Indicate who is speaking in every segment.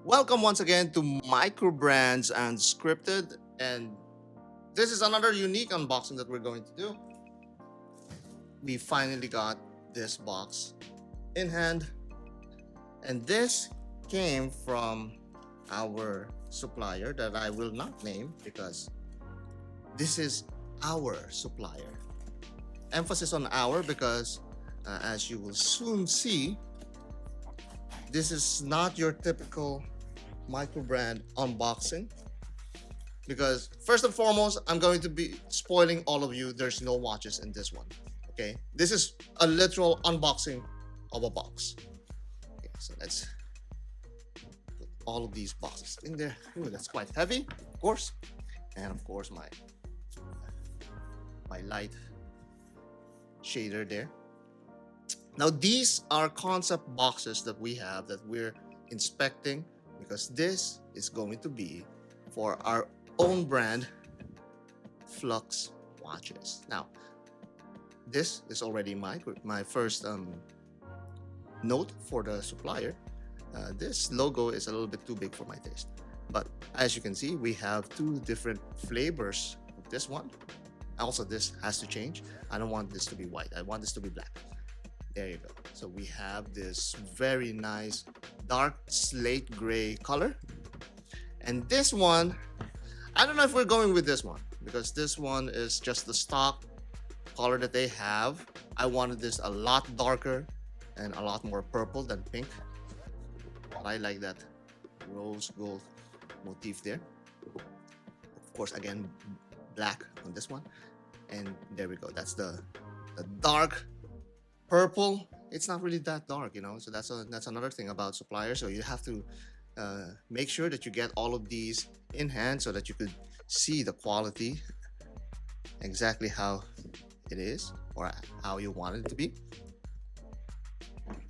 Speaker 1: Welcome once again to Microbrands and Scripted, and this is another unique unboxing that we're going to do. We finally got this box in hand, and this came from our supplier that I will not name because this is our supplier. Emphasis on our because, as you will soon see, this is not your typical microbrand unboxing because first and foremost I'm going to be spoiling all of you. There's no watches in this one. Okay, this is a literal unboxing of a box. Okay, so let's put all of these boxes in there. Ooh, that's quite heavy, of course, and of course my light shader there. Now these are concept boxes that we have that we're inspecting because this is going to be for our own brand Flux watches. Now this is already my first note for the supplier. This logo is a little bit too big for my taste, but as you can see we have two different flavors of this one. Also, this has to change. I don't want this to be white, I want this to be black. There you go. So we have this very nice dark slate gray color. And this one, I don't know if we're going with this one because this one is just the stock color that they have. I wanted this a lot darker and a lot more purple than pink. But I like that rose gold motif there. Of course, again, black on this one. And there we go. That's the dark purple. It's not really that dark, so that's another thing about suppliers. So you have to make sure that you get all of these in hand so that you could see the quality exactly how it is or how you want it to be.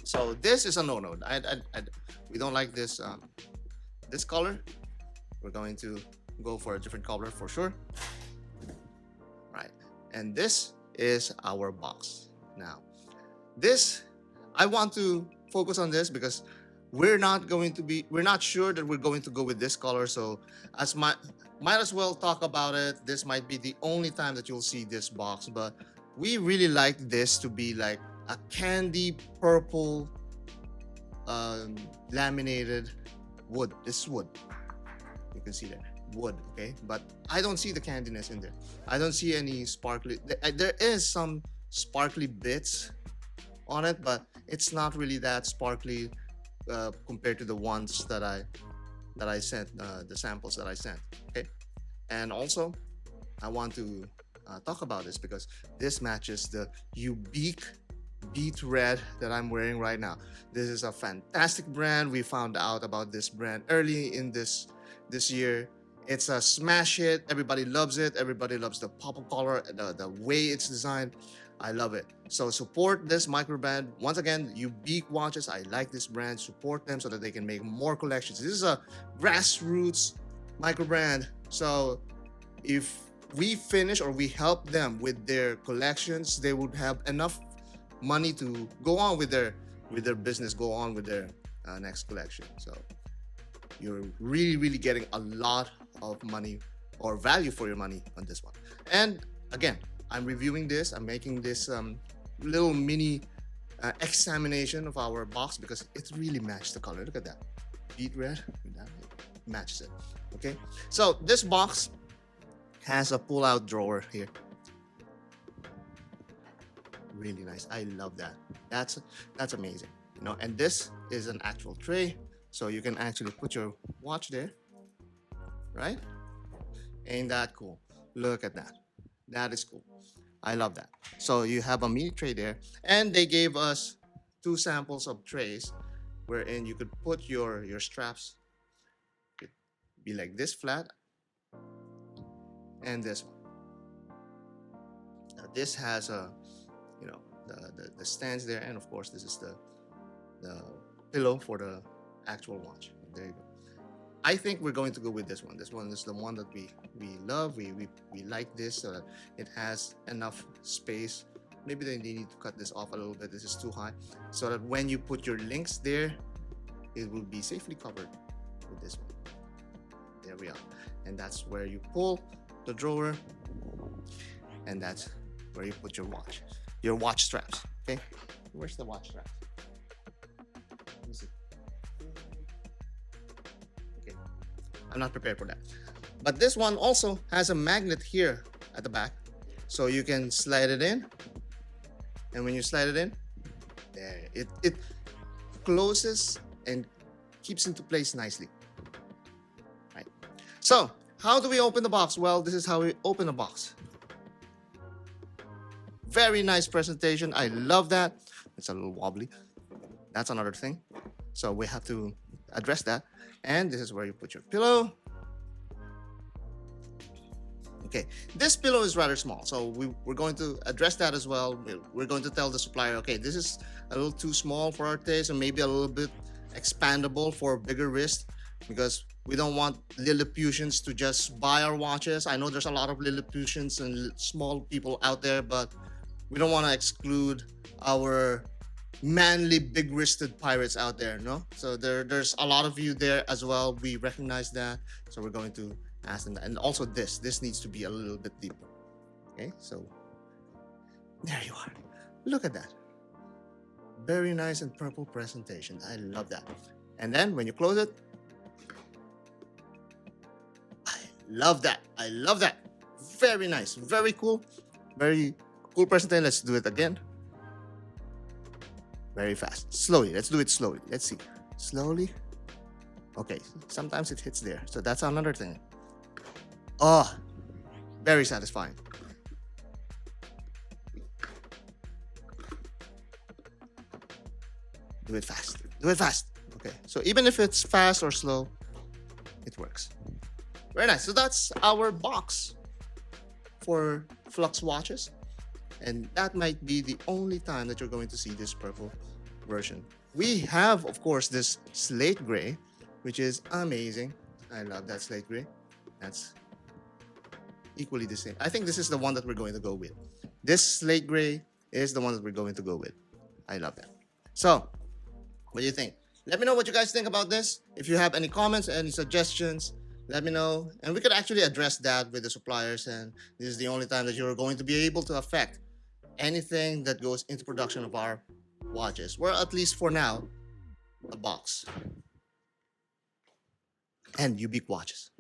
Speaker 1: So this is a no-no. We don't like this this color. We're going to go for a different color for sure. Right, and this is our box. Now this, I want to focus on this because we're not sure that we're going to go with this color. So might as well talk about it. This might be the only time that you'll see this box, but we really like this to be like a candy purple laminated wood. This is wood, you can see that wood. Okay, but I don't see the candiness in there. I don't see any sparkly. There is some sparkly bits on it, but it's not really that sparkly compared to the ones that I sent, the samples that I sent. Okay, and also I want to talk about this because this matches the Ubique beet red that I'm wearing right now. This is a fantastic brand. We found out about this brand early in this year. It's a smash hit. Everybody loves it. Everybody loves the pop-up color, the way it's designed. I love it. So support this microbrand. Once again, Ubique watches. I like this brand. Support them so that they can make more collections. This is a grassroots microbrand. So if we finish or we help them with their collections, they would have enough money to go on with their business, go on with their next collection. So you're really getting a lot of money or value for your money on this one. And again, I'm reviewing this. I'm making this little mini examination of our box because it really matched the color. Look at that, beet red. That matches it. Okay, so this box has a pull-out drawer here. Really nice. I love that. That's amazing. And this is an actual tray, so you can actually put your watch there. Right? Ain't that cool? Look at that. That is cool. I love that. So you have a mini tray there, and they gave us two samples of trays wherein you could put your straps. It'd be like this flat and this one. Now this has a the stands there, and of course this is the pillow for the actual watch. There you go. I think we're going to go with this one. This one is the one that we love. We like this so that it has enough space. Maybe they need to cut this off a little bit. This is too high, so that when you put your links there, it will be safely covered. with this one. There we are. And that's where you pull the drawer, and that's where you put your watch straps. Okay, where's the watch straps? Let me see. Okay, I'm not prepared for that. But this one also has a magnet here at the back, so you can slide it in, and when you slide it in, there it closes and keeps into place nicely. Right. So how do we open the box? Well, this is how we open a box. Very nice presentation. I love that. It's a little wobbly. That's another thing. So we have to address that. And this is where you put your pillow. Okay, this pillow is rather small, so we're going to address that as well. We're going to tell the supplier, okay, this is a little too small for our taste, and maybe a little bit expandable for bigger wrist, because we don't want Lilliputians to just buy our watches. I know there's a lot of Lilliputians and small people out there, but we don't want to exclude our manly big-wristed pirates out there, no? So there's a lot of you there as well. We recognize that, so we're going to ask them that. And also this needs to be a little bit deeper. Okay, so there you are. Look at that. Very nice and purple presentation. I love that. And then when you close it, I love that. I love that. Very nice. Very cool. Very cool presentation. Let's do it again. Very fast. Slowly. Let's do it slowly. Let's see. Slowly. Okay. Sometimes it hits there. So that's another thing. Oh, very satisfying. Do it fast. Do it fast. Okay. So even if it's fast or slow, it works. Very nice. So that's our box for Flux watches. And that might be the only time that you're going to see this purple version. We have, of course, this slate gray, which is amazing. I love that slate gray. That's equally the same. I think this is the one that we're going to go with. This slate gray is the one that we're going to go with. I love that. So, what do you think? Let me know what you guys think about this. If you have any comments, any suggestions, let me know. And we could actually address that with the suppliers. And this is the only time that you're going to be able to affect anything that goes into production of our watches. Or at least for now, the box. And Ubique watches.